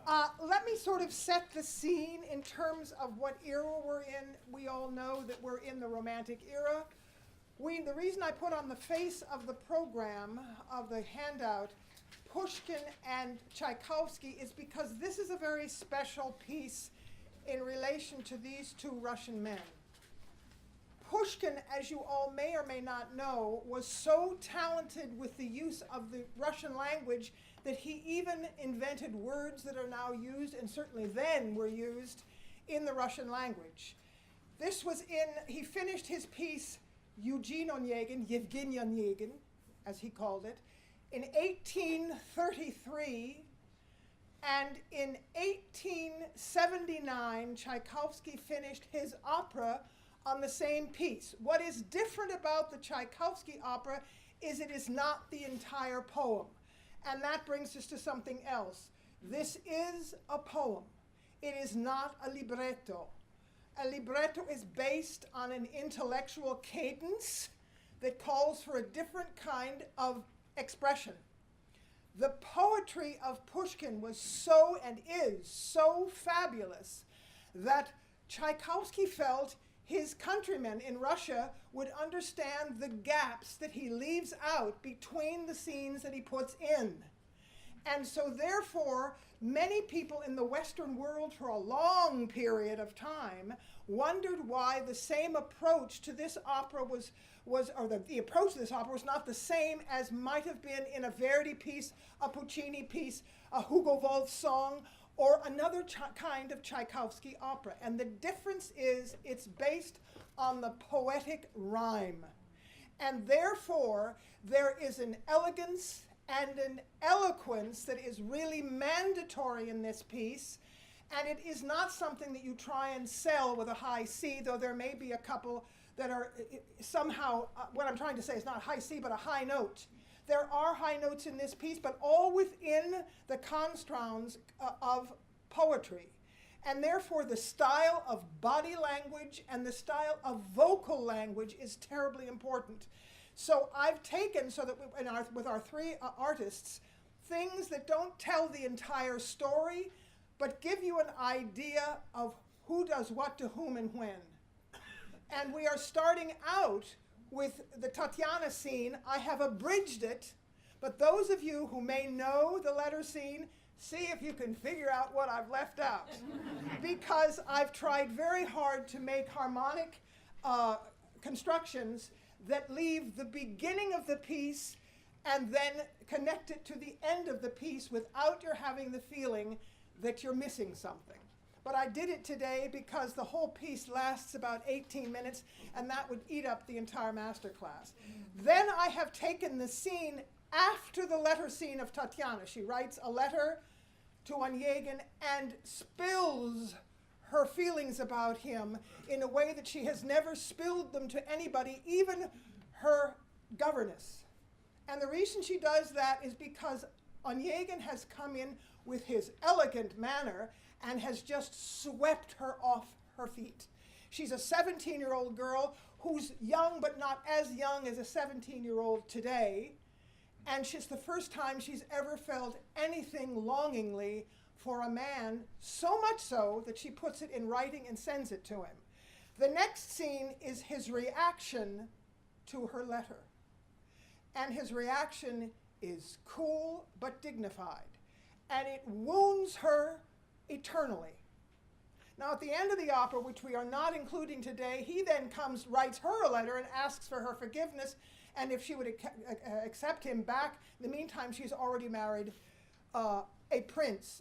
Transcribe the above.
Let me sort of set the scene in terms of what era we're in. We all know that we're in the Romantic era. The reason I put on the face of the program, of the handout, Pushkin and Tchaikovsky is because this is a very special piece in relation to these two Russian men. Pushkin, as you all may or may not know, was so talented with the use of the Russian language that he even invented words that are now used, and certainly then were used, in the Russian language. This was he finished his piece, Eugene Onegin, Yevgeny Onegin, as he called it, in 1833, and in 1879, Tchaikovsky finished his opera on the same piece. What is different about the Tchaikovsky opera is it is not the entire poem. And that brings us to something else. This is a poem. It is not a libretto. A libretto is based on an intellectual cadence that calls for a different kind of expression. The poetry of Pushkin was so and is so fabulous that Tchaikovsky felt his countrymen in Russia would understand the gaps that he leaves out between the scenes that he puts in. And so therefore, many people in the Western world for a long period of time wondered why the same approach to this opera the approach to this opera was not the same as might have been in a Verdi piece, a Puccini piece, a Hugo Wolf song, or another kind of Tchaikovsky opera. And the difference is it's based on the poetic rhyme. And therefore, there is an elegance and an eloquence that is really mandatory in this piece. And it is not something that you try and sell with a high C, though there may be a couple that are somehow, what I'm trying to say is not high C, but a high note. There are high notes in this piece, but all within the constructs of poetry. And therefore, the style of body language and the style of vocal language is terribly important. So I've taken, so that with our three artists, things that don't tell the entire story, but give you an idea of who does what to whom and when. And we are starting out with the Tatiana scene. I have abridged it, but those of you who may know the letter scene, see if you can figure out what I've left out. Because I've tried very hard to make harmonic constructions that leave the beginning of the piece and then connect it to the end of the piece without your having the feeling that you're missing something. But I did it today because the whole piece lasts about 18 minutes, and that would eat up the entire master class. Then I have taken the scene after the letter scene of Tatiana. She writes a letter to Onegin and spills her feelings about him in a way that she has never spilled them to anybody, even her governess. And the reason she does that is because Onegin has come in with his elegant manner and has just swept her off her feet. She's a 17-year-old girl who's young, but not as young as a 17-year-old today. And it's the first time she's ever felt anything longingly for a man, so much so that she puts it in writing and sends it to him. The next scene is his reaction to her letter. And his reaction is cool but dignified. And it wounds her eternally. Now, at the end of the opera, which we are not including today, he then writes her a letter and asks for her forgiveness, and if she would accept him back. In the meantime, she's already married a prince.